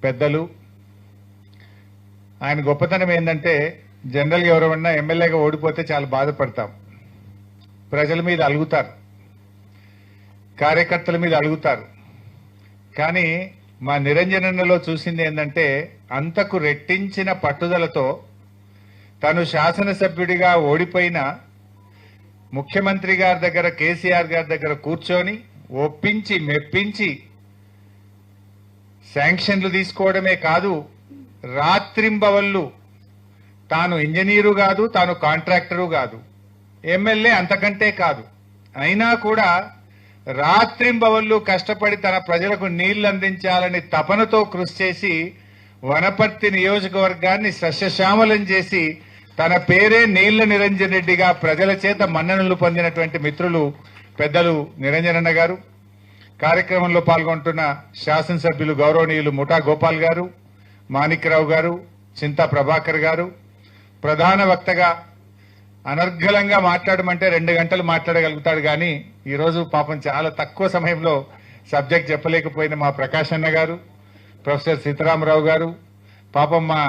పెద్దలు, ఆయన గొప్పతనం ఏంటంటే జనరల్గా ఎవరన్నా ఎమ్మెల్యేగా ఓడిపోతే చాలా బాధపడతాం, ప్రజల మీద అలుగుతారు, కార్యకర్తల మీద అలుగుతారు. కానీ మా నిరంజనలో చూసింది ఏంటంటే అంతకు రెట్టించిన పట్టుదలతో తను శాసనసభ్యుడిగా ఓడిపోయిన ముఖ్యమంత్రి గారి దగ్గర, కేసీఆర్ గారి దగ్గర కూర్చొని ఒప్పించి మెప్పించి శాంక్షన్లు తీసుకోవడమే కాదు, రాత్రింబవళ్ళు తాను ఇంజనీరు కాదు, తాను కాంట్రాక్టరు కాదు, ఎమ్మెల్యే అంతకంటే కాదు, అయినా కూడా రాత్రింబవళ్ళు కష్టపడి తన ప్రజలకు నీళ్లు అందించాలని తపనతో కృషి చేసి వనపర్తి నియోజకవర్గాన్ని సస్యశ్యామలం చేసి తన పేరే నీళ్ల నిరంజన్ రెడ్డిగా ప్రజల చేత మన్ననలు పొందినటువంటి మిత్రులు పెద్దలు నిరంజనన్న గారు, కార్యక్రమంలో పాల్గొంటున్న శాసనసభ్యులు గౌరవనీయులు ముఠా గోపాల్ గారు, మాణిక్యరావు గారు, చింతా ప్రభాకర్ గారు, ప్రధాన వక్తగా అనర్గళంగా మాట్లాడమంటే 2 గంటలు మాట్లాడగలుగుతాడు, కానీ ఈరోజు పాపం చాలా తక్కువ సమయంలో సబ్జెక్ట్ చెప్పలేకపోయిన మా ప్రకాష్ అన్న గారు, ప్రొఫెసర్ సీతారామరావు గారు, పాపం మా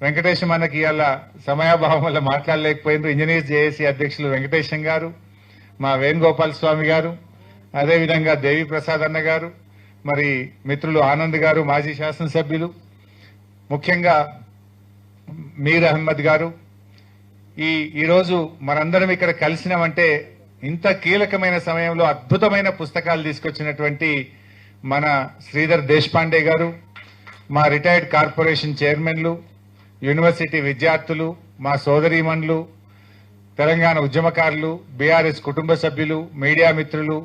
వెంకటేశం అన్నకి ఇవాళ సమయాభావం వల్ల మాట్లాడలేకపోయినారు, ఇంజనీర్స్ జేఏసీ అధ్యక్షులు వెంకటేశం గారు, మా వేణుగోపాల్ స్వామి గారు, అదేవిధంగా దేవి ప్రసాద్ అన్న గారు, మరి మిత్రులు ఆనంద్ గారు, మాజీ శాసనసభ్యులు, ముఖ్యంగా మీర్ అహ్మద్ గారు. ఈరోజు మనందరం ఇక్కడ కలిసినామంటే ఇంత కీలకమైన సమయంలో అద్భుతమైన పుస్తకాలు తీసుకొచ్చినటువంటి మన శ్రీధర్ దేశపాండే గారు, మా రిటైర్డ్ కార్పొరేషన్ చైర్మన్లు, యూనివర్సిటీ విద్యార్థులు, మా సోదరీమణులు, తెలంగాణ ఉద్యమకారులు, బీఆర్ఎస్ కుటుంబ సభ్యులు, మీడియా మిత్రులు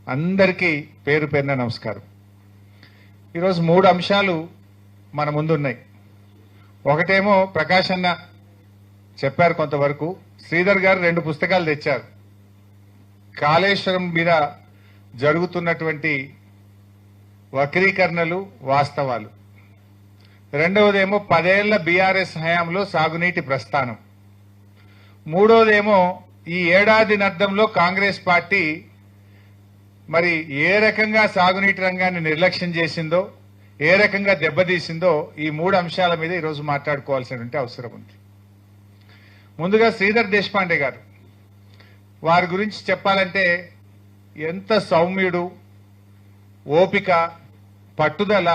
అందరికీ పేరు పేరున నమస్కారం. ఈరోజు 3 అంశాలు మన ముందున్నాయి. ఒకటేమో ప్రకాష్ అన్న చెప్పారు కొంతవరకు, శ్రీధర్ గారు 2 పుస్తకాలు తెచ్చారు, కాళేశ్వరం మీద జరుగుతున్నటువంటి వక్రీకరణలు, వాస్తవాలు. రెండవదేమో 10 ఏళ్ల బీఆర్ఎస్ హయాంలో సాగునీటి ప్రస్థానం. మూడవదేమో ఈ ఏడాదినర్థంలో కాంగ్రెస్ పార్టీ మరి ఏ రకంగా సాగునీటి రంగాన్ని నిర్లక్ష్యం చేసిందో, ఏ రకంగా దెబ్బతీసిందో, ఈ 3 అంశాల మీద ఈరోజు మాట్లాడుకోవాల్సినటువంటి అవసరం ఉంది. ముందుగా శ్రీధర్ దేశపాండే గారు, వారి గురించి చెప్పాలంటే ఎంత సౌమ్యుడు, ఓపిక, పట్టుదల,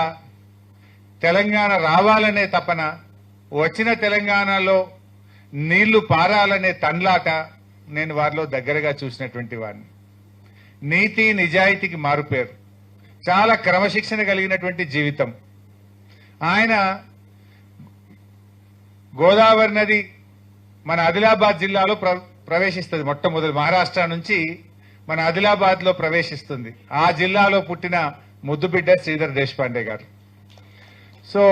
తెలంగాణ రావాలనే తపన, వచ్చిన తెలంగాణలో నీళ్లు పారాలనే తన్లాట నేను వారిలో దగ్గరగా చూసినటువంటి వాడిని. నీతి నిజాయితీకి మారుపేరు, చాలా క్రమశిక్షణ కలిగినటువంటి జీవితం. ఆయన గోదావరి నది మన ఆదిలాబాద్ జిల్లాలో ప్రవేశిస్తుంది, మొట్టమొదటి మహారాష్ట్ర నుంచి మన ఆదిలాబాద్ లో ప్రవేశిస్తుంది. ఆ జిల్లాలో పుట్టిన ముద్దుబిడ్డ శ్రీధర్ దేశపాండే గారు. సో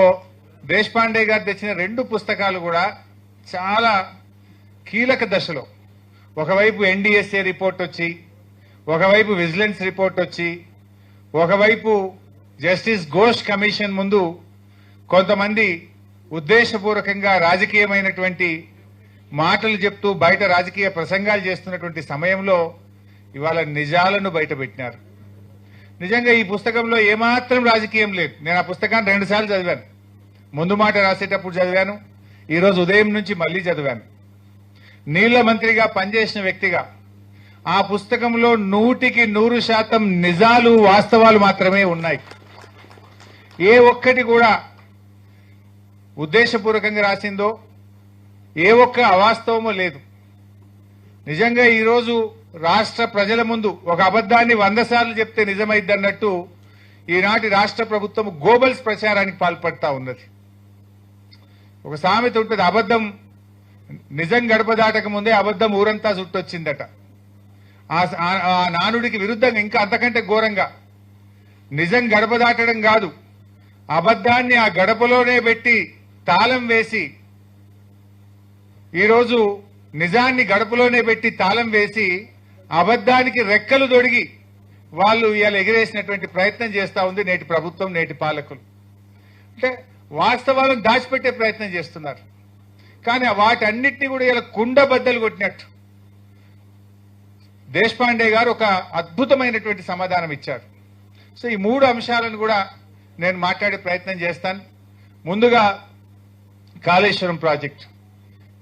దేశపాండే గారు తెచ్చిన 2 పుస్తకాలు కూడా చాలా కీలక దశలో, ఒకవైపు ఎన్డీఎస్ఏ రిపోర్ట్ వచ్చి, ఒకవైపు విజిలెన్స్ రిపోర్ట్ వచ్చి, ఒకవైపు జస్టిస్ ఘోష్ కమిషన్ ముందు కొంతమంది ఉద్దేశపూర్వకంగా రాజకీయమైనటువంటి మాటలు చెప్తూ బయట రాజకీయ ప్రసంగాలు చేస్తున్నటువంటి సమయంలో ఇవాళ నిజాలను బయటపెట్టినారు. నిజంగా ఈ పుస్తకంలో ఏమాత్రం రాజకీయం లేదు. నేను ఆ పుస్తకాన్ని 2 సార్లు చదివాను. ముందు మాట రాసేటప్పుడు చదివాను, ఈరోజు ఉదయం నుంచి మళ్లీ చదివాను. నీళ్ల మంత్రిగా పనిచేసిన వ్యక్తిగా ఆ పుస్తకంలో 100% నిజాలు, వాస్తవాలు మాత్రమే ఉన్నాయి. ఏ ఒక్కటి కూడా ఉద్దేశపూర్వకంగా రాసిందో, ఏ ఒక్క అవాస్తవమో లేదు. నిజంగా ఈరోజు రాష్ట్ర ప్రజల ముందు ఒక అబద్ధాన్ని 100 సార్లు చెప్తే నిజమైద్దన్నట్టు ఈనాటి రాష్ట్ర ప్రభుత్వం గోబల్స్ ప్రచారానికి పాల్పడతా ఉన్నది. ఒక సామెత ఉంటుంది, అబద్ధం నిజం గడప దాటక ముందే అబద్ధం ఊరంతా చుట్టొచ్చిందట. ఆ నానుడికి విరుద్ధంగా ఇంకా అంతకంటే ఘోరంగా నిజం గడప దాటడం కాదు, అబద్ధాన్ని ఆ గడపలోనే పెట్టి తాళం వేసి, ఈరోజు నిజాన్ని గడపలోనే పెట్టి తాళం వేసి అబద్ధానికి రెక్కలు దొడిగి వాళ్ళు ఇవాళ ఎగిరేసినటువంటి ప్రయత్నం చేస్తా ఉంది నేటి ప్రభుత్వం, నేటి పాలకులు. అంటే వాస్తవాలను దాచిపెట్టే ప్రయత్నం చేస్తున్నారు. కానీ వాటన్నిటినీ కూడా ఇలా కుండ బద్దలు కొట్టినట్టు దేశపాండే గారు ఒక అద్భుతమైనటువంటి సమాధానం ఇచ్చారు. సో ఈ 3 అంశాలను కూడా నేను మాట్లాడే ప్రయత్నం చేస్తాను. ముందుగా కాళేశ్వరం ప్రాజెక్టు.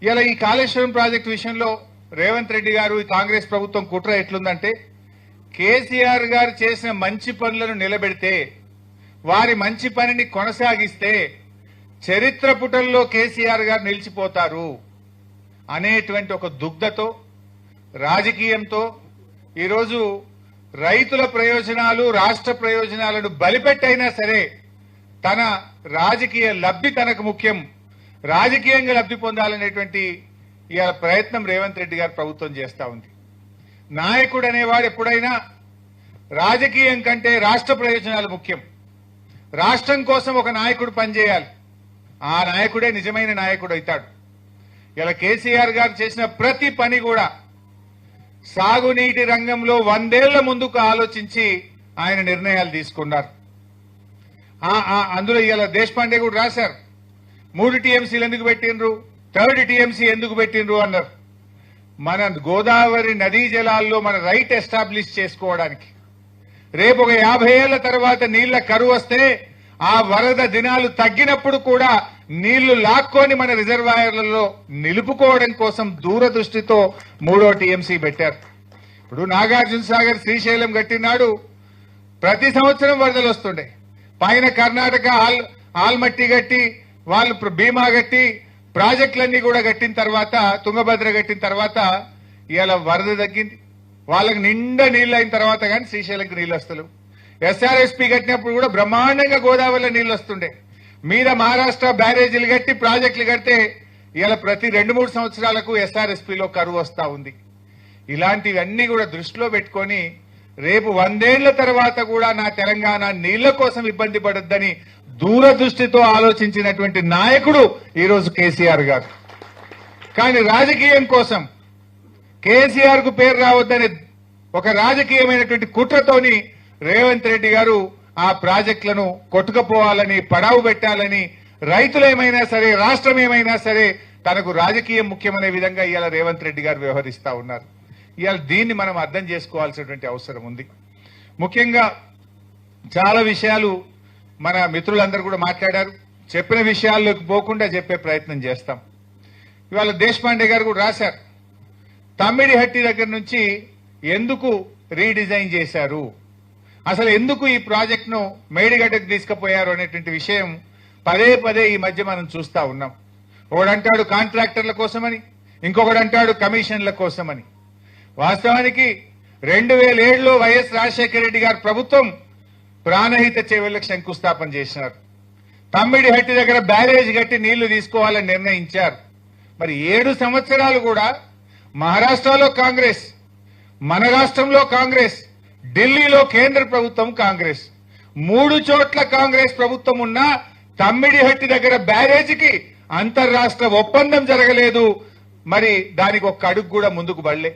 ఇలా ఈ కాళేశ్వరం ప్రాజెక్టు విషయంలో రేవంత్ రెడ్డి గారు ఈ కాంగ్రెస్ ప్రభుత్వం కుట్ర ఎట్లుందంటే, కేసీఆర్ గారు చేసిన మంచి పనులను నిలబెడితే, వారి మంచి పనిని కొనసాగిస్తే చరిత్ర పుటల్లో కేసీఆర్ గారు నిలిచిపోతారు అనేటువంటి ఒక దుగ్ధతో, రాజకీయంతో ఈరోజు రైతుల ప్రయోజనాలు, రాష్ట్ర ప్రయోజనాలను బలిపెట్టైనా సరే తన రాజకీయ లబ్ధి తనకు ముఖ్యం, రాజకీయంగా లబ్ధి పొందాలనేటువంటి ఇవాళ ప్రయత్నం రేవంత్ రెడ్డి గారు ప్రభుత్వం చేస్తా ఉంది. నాయకుడు అనేవాడు ఎప్పుడైనా రాజకీయం కంటే రాష్ట్ర ప్రయోజనాలు ముఖ్యం. రాష్ట్రం కోసం ఒక నాయకుడు పనిచేయాలి. ఆ నాయకుడే నిజమైన నాయకుడు అవుతాడు. ఇలా కేసీఆర్ గారు చేసిన ప్రతి పని కూడా సాగునీటి రంగంలో 100 ఏళ్ల ముందుకు ఆలోచించి ఆయన నిర్ణయాలు తీసుకున్నారు. అందులో ఇలా దేశపాండే కూడా రాశారు, 3 టీఎంసీలు ఎందుకు పెట్టినరు, 3rd టీఎంసీ ఎందుకు పెట్టినరు అన్నారు. మన గోదావరి నదీ జలాల్లో మన రైట్ ఎస్టాబ్లిష్ చేసుకోవడానికి, రేపు ఒక 50 ఏళ్ల తర్వాత నీళ్ల కరువు వస్తే ఆ వరద దినాలు తగ్గినప్పుడు కూడా నీళ్లు లాక్కొని మన రిజర్వాయర్లలో నిలుపుకోవడం కోసం దూరదృష్టితో 3వ టీఎంసీ పెట్టారు. ఇప్పుడు నాగార్జున సాగర్, శ్రీశైలం కట్టినాడు, ప్రతి సంవత్సరం వరదలు వస్తుండే. పైన కర్ణాటక ఆల్మట్టి కట్టి, వాళ్ళు భీమా కట్టి, ప్రాజెక్టులన్నీ కూడా కట్టిన తర్వాత, తుంగభద్ర కట్టిన తర్వాత ఇవాళ వరద తగ్గింది. వాళ్ళకి నిండా నీళ్లు అయిన తర్వాత కానీ శ్రీశైలంకి నీళ్లు వస్తలేవు. ఎస్ఆర్ఎస్పీ కట్టినప్పుడు కూడా బ్రహ్మాండంగా గోదావరిలో నీళ్లు వస్తుండే. మీద మహారాష్ట్ర బ్యారేజీలు కట్టి ప్రాజెక్టులు కడితే ఇవాళ ప్రతి 2-3 సంవత్సరాలకు ఎస్ఆర్ఎస్పీలో కరువు వస్తా ఉంది. ఇలాంటివన్నీ కూడా దృష్టిలో పెట్టుకొని రేపు 100 ఏళ్ల తర్వాత కూడా నా తెలంగాణ నీళ్ల కోసం ఇబ్బంది పడొద్దని దూరదృష్టితో ఆలోచించినటువంటి నాయకుడు ఈరోజు కేసీఆర్ గారు. కానీ రాజకీయం కోసం కేసీఆర్ కు పేరు రావద్దని ఒక రాజకీయమైనటువంటి కుట్రతోని రేవంత్ రెడ్డి గారు ఆ ప్రాజెక్టులను కొట్టుకుపోవాలని, పడావు పెట్టాలని, రైతులేమైనా సరే, రాష్ట్రం ఏమైనా సరే తనకు రాజకీయం ముఖ్యమనే విధంగా ఇవాళ రేవంత్ రెడ్డి గారు వ్యవహరిస్తా ఉన్నారు. ఇవాళ దీన్ని మనం అర్థం చేసుకోవాల్సినటువంటి అవసరం ఉంది. ముఖ్యంగా చాలా విషయాలు మన మిత్రులందరూ కూడా మాట్లాడారు. చెప్పిన విషయాల్లోకి పోకుండా చెప్పే ప్రయత్నం చేస్తాం. ఇవాళ దేశపాండే గారు కూడా రాశారు, తమ్మిడిహట్టి దగ్గర నుంచి ఎందుకు రీడిజైన్ చేశారు, అసలు ఎందుకు ఈ ప్రాజెక్టును మేడిగడ్డకు తీసుకుపోయారు అనేటువంటి విషయం పదే పదే ఈ మధ్య మనం చూస్తా ఉన్నాం. ఒకడంటాడు కాంట్రాక్టర్ల కోసమని, ఇంకొకడంటాడు కమిషన్ల కోసమని. వాస్తవానికి 2007లో వైఎస్ రాజశేఖర రెడ్డి గారి ప్రభుత్వం ప్రాణహిత చెరువులకు శంకుస్థాపన చేసినారు. తమ్మిడిహట్టి దగ్గర బ్యారేజ్ కట్టి నీళ్లు తీసుకోవాలని నిర్ణయించారు. మరి 7 సంవత్సరాలు కూడా మహారాష్ట్రలో కాంగ్రెస్, మన రాష్ట్రంలో కాంగ్రెస్, ఢిల్లీలో కేంద్ర ప్రభుత్వం కాంగ్రెస్, 3 చోట్ల కాంగ్రెస్ ప్రభుత్వం ఉన్నా తమ్మిడిహట్టి దగ్గర బ్యారేజీకి అంతర్రాష్ట్ర ఒప్పందం జరగలేదు. మరి దానికి ఒక్క అడుగు కూడా ముందుకు పడలే.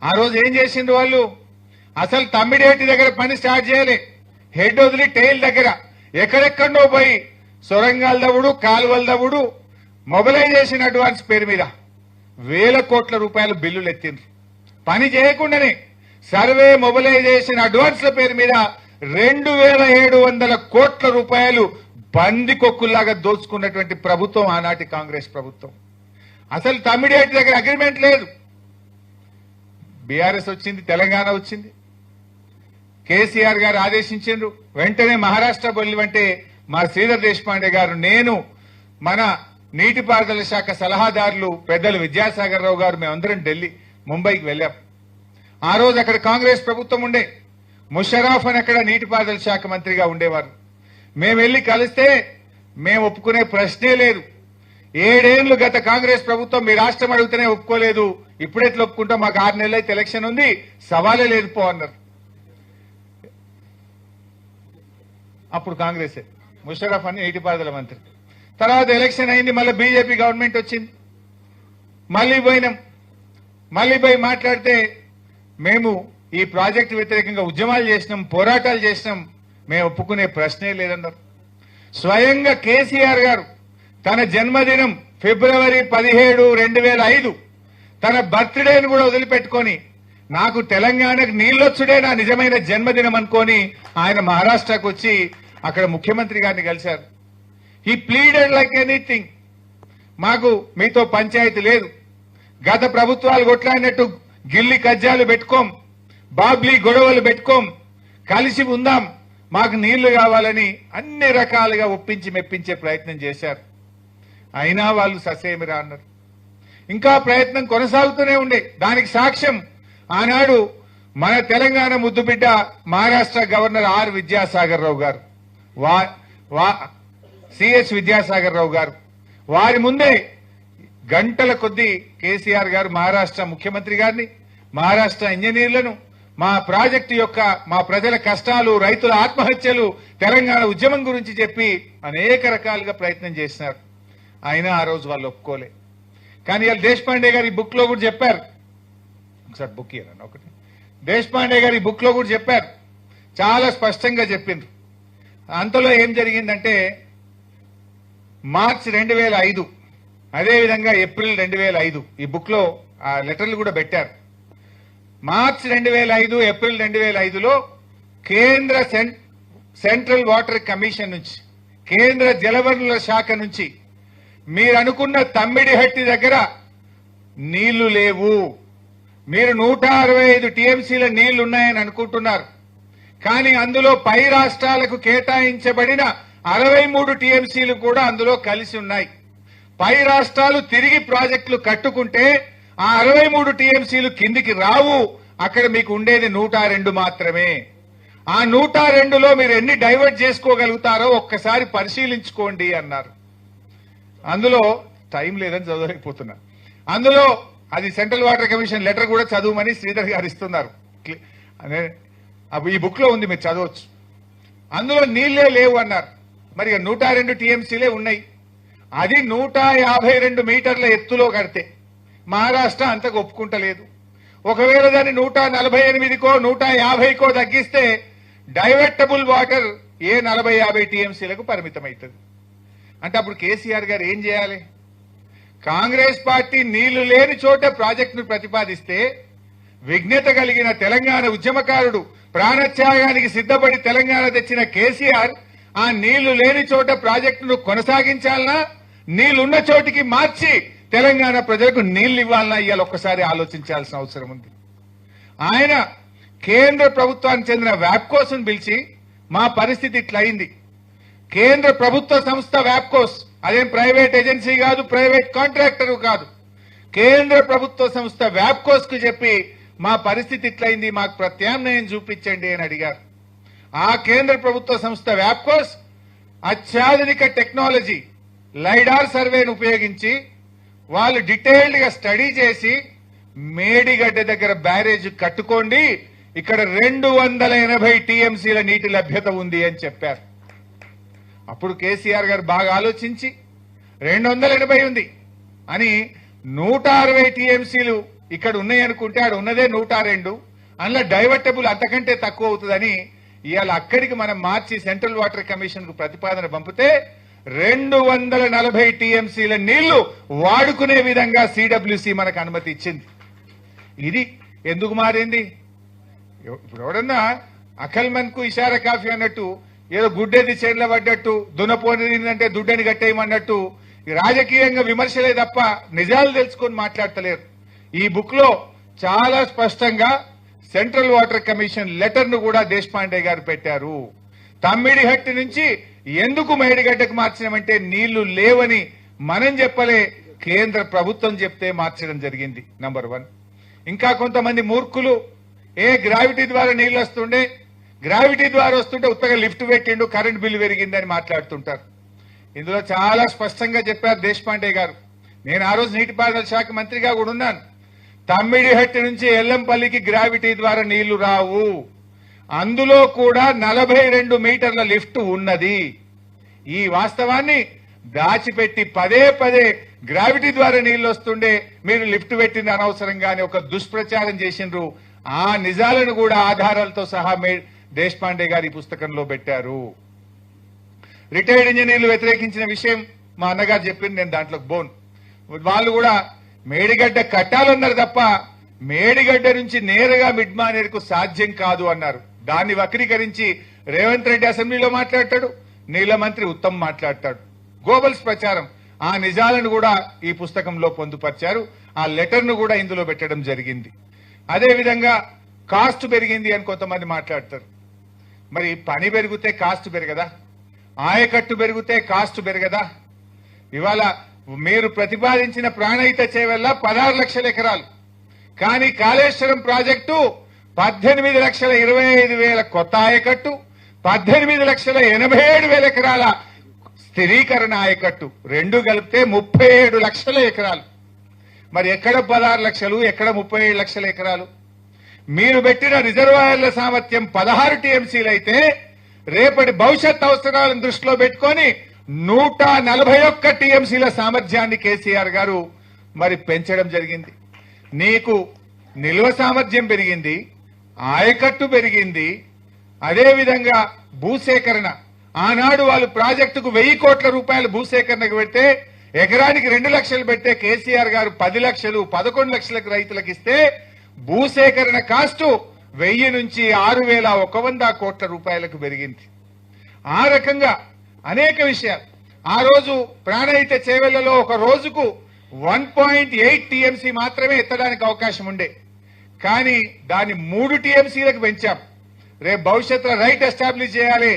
ఆ రోజు ఏం చేసిండ్రు వాళ్ళు, అసలు తమ్మిడిహట్టి దగ్గర పని స్టార్ట్ చేయలే. హెడ్ వదిలి టైల్ దగ్గర ఎక్కడెక్కడో పోయి సొరంగాల దవ్వుడు, కాలువల దవ్వుడు, మొబిలైజేషన్ అడ్వాన్స్ పేరు మీద 1000 కోట్ల రూపాయలు బిల్లులు ఎత్తిండ్రు. పని చేయకుండానే సర్వే, మొబిలైజేషన్ అడ్వాన్స్ల పేరు మీద 2700 కోట్ల రూపాయలు బందికొక్కుల్లాగా దోచుకున్నటువంటి ప్రభుత్వం ఆనాటి కాంగ్రెస్ ప్రభుత్వం. అసలు తమ్మిడిహట్టి దగ్గర అగ్రిమెంట్ లేదు. బీఆర్ఎస్ వచ్చింది, తెలంగాణ వచ్చింది, కేసీఆర్ గారు ఆదేశించారు. వెంటనే మహారాష్ట్ర బొల్లివంటే మా శ్రీధర్ దేశపాండే గారు, నేను, మన నీటిపారుదల శాఖ సలహాదారులు పెద్దలు విద్యాసాగర్ రావు గారు, మేమందరం ఢిల్లీ, ముంబైకి వెళ్ళాం. ఆ రోజు అక్కడ కాంగ్రెస్ ప్రభుత్వం ఉండే, ముషర్రాఫ్ అని అక్కడ నీటిపారుదల శాఖ మంత్రిగా ఉండేవారు. మేము వెళ్లి కలిస్తే మేము ఒప్పుకునే ప్రశ్నే లేదు. 7 ఏళ్లు గత కాంగ్రెస్ ప్రభుత్వం మీ రాష్ట్రం అడిగితేనే ఒప్పుకోలేదు, ఇప్పుడెట్లా ఒప్పుకుంటాం, మాకు 6 నెలలు అయితే ఎలక్షన్ ఉంది, సవాలే లేదు పో అన్నారు. అప్పుడు కాంగ్రెసే, ముషర్రాఫ్ అని నీటిపారుదల మంత్రి. తర్వాత ఎలక్షన్ అయింది, మళ్ళీ బీజేపీ గవర్నమెంట్ వచ్చింది, మళ్ళీ పోయినాం. మళ్ళీ పోయి మాట్లాడితే మేము ఈ ప్రాజెక్టు వ్యతిరేకంగా ఉద్యమాలు చేసినాం, పోరాటాలు చేసినాం, మేము ఒప్పుకునే ప్రశ్నే లేదన్నారు. స్వయంగా కేసీఆర్ గారు తన జన్మదినం ఫిబ్రవరి 17, 2005 తన బర్త్డేను కూడా వదిలిపెట్టుకొని, నాకు తెలంగాణకు నీళ్లొచ్చుడే నా నిజమైన జన్మదినం అనుకొని ఆయన మహారాష్ట్రకు వచ్చి అక్కడ ముఖ్యమంత్రి గారిని కలిశారు. హీ ప్లీడెడ్ లైక్ ఎనీథింగ్, మాకు మీతో పంచాయతీ లేదు, గత ప్రభుత్వాలు కొట్లాడినట్టు గిల్లి కజ్జాలు పెట్టుకోం, బాబ్లీ గొడవలు పెట్టుకోం, కలిసి ఉందాం, మాకు నీళ్లు కావాలని అన్ని రకాలుగా ఒప్పించి మెప్పించే ప్రయత్నం చేశారు. అయినా వాళ్ళు ససేమిరా అన్నారు. ఇంకా ప్రయత్నం కొనసాగుతూనే ఉండే. దానికి సాక్ష్యం ఆనాడు మన తెలంగాణ ముద్దుబిడ్డ మహారాష్ట్ర గవర్నర్ ఆర్ విద్యాసాగర్ రావు గారు, సిఎస్ విద్యాసాగర్ రావు గారు, వారి ముందే గంటల కొద్దీ కేసీఆర్ గారు మహారాష్ట్ర ముఖ్యమంత్రి గారిని, మహారాష్ట్ర ఇంజనీర్లను, మా ప్రాజెక్టు యొక్క మా ప్రజల కష్టాలు, రైతుల ఆత్మహత్యలు, తెలంగాణ ఉద్యమం గురించి చెప్పి అనేక రకాలుగా ప్రయత్నం చేసినారు. అయినా ఆ రోజు వాళ్ళు ఒప్పుకోలే. కానీ వాళ్ళు దేశపాండే గారి బుక్ లో కూడా చెప్పారు, ఒకసారి బుక్ ఇయ్యారన్న ఒకటి, దేశపాండే గారి బుక్ లో కూడా చెప్పారు, చాలా స్పష్టంగా చెప్పిండ్రు. అంతలో ఏం జరిగిందంటే మార్చి 2005, అదేవిధంగా ఏప్రిల్ 2005 ఈ బుక్ లో ఆ లెటర్లు కూడా పెట్టారు. మార్చి 2005, ఏప్రిల్ 2005లో కేంద్ర సెంట్రల్ వాటర్ కమిషన్ నుంచి, కేంద్ర జలవనరుల శాఖ నుంచి మీరు అనుకున్న తమ్మిడిహట్టి దగ్గర నీళ్లు లేవు, మీరు 165 టీఎంసీల నీళ్లు ఉన్నాయని అనుకుంటున్నారు, కానీ అందులో పై రాష్ట్రాలకు కేటాయించబడిన 63 టీఎంసీలు కూడా అందులో కలిసి ఉన్నాయి. పై రాష్ట్రాలు తిరిగి ప్రాజెక్టులు కట్టుకుంటే ఆ 63 టీఎంసీలు కిందికి రావు, అక్కడ మీకు ఉండేది 102 మాత్రమే. ఆ 102లో మీరు ఎన్ని డైవర్ట్ చేసుకోగలుగుతారో ఒక్కసారి పరిశీలించుకోండి అన్నారు. అందులో టైం లేదని చదవలేకపోతున్నా. అందులో అది సెంట్రల్ వాటర్ కమిషన్ లెటర్ కూడా చదువుమని శ్రీధర్ గారు ఇస్తున్నారు, ఈ బుక్ లో ఉంది, మీరు చదవచ్చు. అందులో నీళ్లే లేవు అన్నారు. మరి 102 టీఎంసీలే ఉన్నాయి. అది 152 మీటర్ల ఎత్తులో కడితే మహారాష్ట్ర అంతకు ఒప్పుకుంటలేదు. ఒకవేళ దాన్ని 148కో 150కో తగ్గిస్తే డైవర్టబుల్ వాటర్ ఏ 40-50 టీఎంసీలకు పరిమితం అవుతుంది. అంటే అప్పుడు కేసీఆర్ గారు ఏం చేయాలి? కాంగ్రెస్ పార్టీ నీళ్లు లేని చోట ప్రాజెక్టును ప్రతిపాదిస్తే విజ్ఞత కలిగిన తెలంగాణ ఉద్యమకారుడు, ప్రాణత్యాగానికి సిద్ధపడి తెలంగాణ తెచ్చిన కేసీఆర్ ఆ నీళ్లు లేని చోట ప్రాజెక్టును కొనసాగించాలనా, నీళ్లున్న చోటికి మార్చి తెలంగాణ ప్రజలకు నీళ్లు ఇవ్వాలన్నా ఇవాళ ఒక్కసారి ఆలోచించాల్సిన అవసరం ఉంది. ఆయన కేంద్ర ప్రభుత్వానికి చెందిన వ్యాప్కోస్ను పిలిచి మా పరిస్థితి ఇట్లయింది, కేంద్ర ప్రభుత్వ సంస్థ వ్యాప్కోస్, అదేం ప్రైవేట్ ఏజెన్సీ కాదు, ప్రైవేట్ కాంట్రాక్టర్ కాదు, కేంద్ర ప్రభుత్వ సంస్థ వ్యాప్కోస్ కు చెప్పి మా పరిస్థితి ఇట్లయింది, మాకు ప్రత్యామ్నాయం చూపించండి అని అడిగారు. ఆ కేంద్ర ప్రభుత్వ సంస్థ వ్యాప్కోస్ అత్యాధునిక టెక్నాలజీ లైడార్ సర్వేను ఉపయోగించి వాళ్ళు డీటెయిల్డ్ గా స్టడీ చేసి మేడిగడ్డ దగ్గర బ్యారేజ్ కట్టుకోండి, ఇక్కడ 280 టీఎంసీల నీటి లభ్యత ఉంది అని చెప్పారు. అప్పుడు కేసీఆర్ గారు బాగా ఆలోచించి 280 ఉంది అని 160 టీఎంసీలు ఇక్కడ ఉన్నాయనుకుంటే ఆడ ఉన్నదే 102, అందులో డైవర్టబుల్ అంతకంటే తక్కువ అవుతుందని ఇవాళ అక్కడికి మనం మార్చి సెంట్రల్ వాటర్ కమిషన్ కు ప్రతిపాదన పంపితే 240 టీఎంసీల నీళ్లు వాడుకునే విధంగా సిడబ్ల్యూసీ మనకు అనుమతి ఇచ్చింది. ఇది ఎందుకు మారింది? ఇప్పుడు ఎవడన్నా అకల్మన్ కు ఇషారా కాఫీ అన్నట్టు, ఏదో గుడ్డెది చేర్ల పడ్డట్టు, దున్నపోనిందంటే దుడ్డని కట్టేయమన్నట్టు రాజకీయంగా విమర్శలే తప్ప నిజాలు తెలుసుకొని మాట్లాడతలేరు. ఈ బుక్ లో చాలా స్పష్టంగా సెంట్రల్ వాటర్ కమిషన్ లెటర్ ను కూడా దేశపాండే గారు పెట్టారు. తమ్మిడిహట్టి నుంచి ఎందుకు మేడిగడ్డకు మార్చినామంటే నీళ్లు లేవని మనం చెప్పలే, కేంద్ర ప్రభుత్వం చెప్తే మార్చడం జరిగింది. నంబర్ 1. ఇంకా కొంతమంది మూర్ఖులు గ్రావిటీ ద్వారా నీళ్లు వస్తుండే, గ్రావిటీ ద్వారా వస్తుంటే ఉత్తగా లిఫ్ట్ పెట్టిండు, కరెంట్ బిల్లు పెరిగిందని మాట్లాడుతుంటారు. ఇందులో చాలా స్పష్టంగా చెప్పారు దేశపాండే గారు. నేను ఆ రోజు నీటిపారుదల శాఖ మంత్రిగా కూడా ఉన్నాను. తమ్మిడిహట్టి నుంచి ఎల్లంపల్లికి గ్రావిటీ ద్వారా నీళ్లు రావు, అందులో కూడా 42 మీటర్ల లిఫ్ట్ ఉన్నది. ఈ వాస్తవాన్ని దాచిపెట్టి పదే గ్రావిటీ ద్వారా నీళ్లు వస్తుండే మీరు లిఫ్ట్ పెట్టింది అనవసరంగానే ఒక దుష్ప్రచారం చేసిండ్రు. ఆ నిజాలను కూడా ఆధారాలతో సహా దేశపాండే గారి పుస్తకంలో పెట్టారు. రిటైర్డ్ ఇంజనీర్లు వ్యతిరేకించిన విషయం మా అన్నగారు చెప్పింది, నేను దాంట్లోకి బోన్. వాళ్ళు కూడా మేడిగడ్డ కట్టాలన్నారు తప్ప మేడిగడ్డ నుంచి నేరుగా మిడ్ మానేరుకు సాధ్యం కాదు అన్నారు. దాన్ని వక్రీకరించి రేవంత్ రెడ్డి అసెంబ్లీలో మాట్లాడతాడు, నీళ్ల మంత్రి ఉత్తమ్ మాట్లాడతాడు. గోబల్స్ ప్రచారం. ఆ నిజాలను కూడా ఈ పుస్తకంలో పొందుపరిచారు. ఆ లెటర్ ను కూడా ఇందులో పెట్టడం జరిగింది. అదే విధంగా కాస్ట్ పెరిగింది అని కొంతమంది మాట్లాడతారు. మరి పని పెరిగితే కాస్ట్ పెరగదా? ఆయకట్టు పెరిగితే కాస్ట్ పెరగదా? ఇవాళ మీరు ప్రతిపాదించిన ప్రాణహిత చేవెళ్ళ 16 లక్షల ఎకరాలు, కానీ కాళేశ్వరం ప్రాజెక్టు 18,25,000 కొత్త ఆయకట్టు, 18,87,000 ఎకరాల స్థిరీకరణ ఆయకట్టు, రెండు కలిపితే 37 లక్షల ఎకరాలు. మరి ఎక్కడ 16 లక్షలు, ఎక్కడ 37 లక్షల ఎకరాలు? మీరు పెట్టిన రిజర్వాయర్ల సామర్థ్యం 16 టీఎంసీలు అయితే రేపటి భవిష్యత్ అవసరాలను దృష్టిలో పెట్టుకొని 141 టీఎంసీల సామర్థ్యాన్ని కేసీఆర్ గారు మరి పెంచడం జరిగింది. నీకు నిల్వ సామర్థ్యం పెరిగింది, ఆయకట్టు పెరిగింది, అదేవిధంగా భూసేకరణ. ఆనాడు వాళ్ళు ప్రాజెక్టుకు 1000 కోట్ల రూపాయలు భూసేకరణకు పెడితే ఎకరానికి 2 లక్షలు పెట్టే కేసీఆర్ గారు 10 లక్షలు 11 లక్షలకు రైతులకు ఇస్తే భూసేకరణ కాస్టు 1000 నుంచి 6,100 కోట్ల రూపాయలకు పెరిగింది. ఆ రకంగా అనేక విషయాలు. ఆ రోజు ప్రాణహిత చేవెళ్లలో ఒక రోజుకు 1.8 టీఎంసీ మాత్రమే ఎత్తడానికి అవకాశం ఉండే, కానీ దాన్ని 3 టీఎంసీలకు పెంచాం. రేపు భవిష్యత్తులో రైట్ ఎస్టాబ్లిష్ చేయాలి.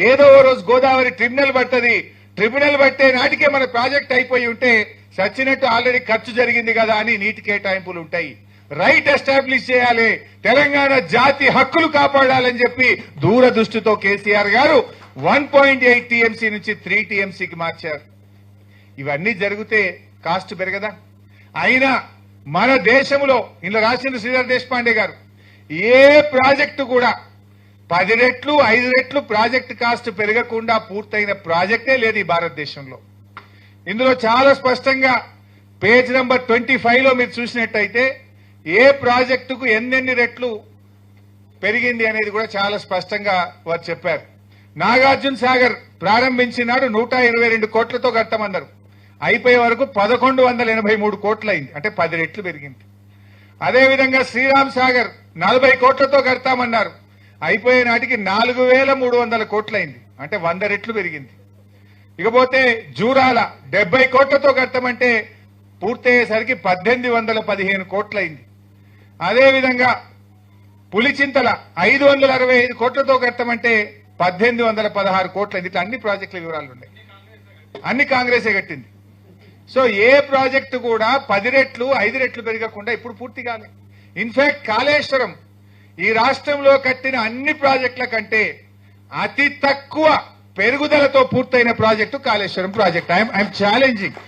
ఏదో ఓ రోజు గోదావరి ట్రిబ్యునల్ పట్టది, ట్రిబ్యునల్ పట్టే నాటికే మన ప్రాజెక్ట్ అయిపోయి ఉంటే సచ్చినట్టు ఆల్రెడీ ఖర్చు జరిగింది కదా అని నీటి కేటాయింపులు ఉంటాయి. రైట్ ఎస్టాబ్లిష్ చేయాలి, తెలంగాణ జాతి హక్కులు కాపాడాలని చెప్పి దూరదృష్టితో కేసీఆర్ గారు 1.8 టీఎంసీ నుంచి 3 టీఎంసీకి మార్చారు. ఇవన్నీ జరిగితే కాస్ట్ పెరగదా? అయినా మన దేశంలో ఇందులో రాసింది శ్రీధర్ దేశపాండే గారు, ఏ ప్రాజెక్టు కూడా 10 రెట్లు 5 రెట్లు ప్రాజెక్టు కాస్ట్ పెరగకుండా పూర్తయిన ప్రాజెక్టే లేదు ఈ భారతదేశంలో. ఇందులో చాలా స్పష్టంగా పేజ్ నంబర్ 25 లో మీరు చూసినట్టయితే ఏ ప్రాజెక్టుకు ఎన్నెన్ని రెట్లు పెరిగింది అనేది కూడా చాలా స్పష్టంగా వారు చెప్పారు. నాగార్జున సాగర్ ప్రారంభించినాడు 122 కోట్లతో కట్టమన్నారు, అయిపోయే వరకు 1183 కోట్లు అయింది, అంటే 10 రెట్లు పెరిగింది. అదేవిధంగా శ్రీరామ్ సాగర్ 40 కోట్లతో కడతామన్నారు, అయిపోయే నాటికి 4,300 కోట్లయింది, అంటే 100 రెట్లు పెరిగింది. ఇకపోతే జూరాల 70 కోట్లతో కడతామంటే పూర్తయ్యేసరికి 1815 కోట్లయింది. అదేవిధంగా పులిచింతల 565 కోట్లతో కట్టమంటే 1816 కోట్లయింది. ఇట్లా అన్ని ప్రాజెక్టుల వివరాలు ఉన్నాయి, అన్ని కాంగ్రెసే కట్టింది. సో ఏ ప్రాజెక్టు కూడా 10 రెట్లు 5 రెట్లు పెరగకుండా ఇప్పుడు పూర్తి కాలేదు. ఇన్ఫాక్ట్ కాళేశ్వరం ఈ రాష్ట్రంలో కట్టిన అన్ని ప్రాజెక్టుల కంటే అతి తక్కువ పెరుగుదలతో పూర్తయిన project Kaleshwaram project. I'm challenging.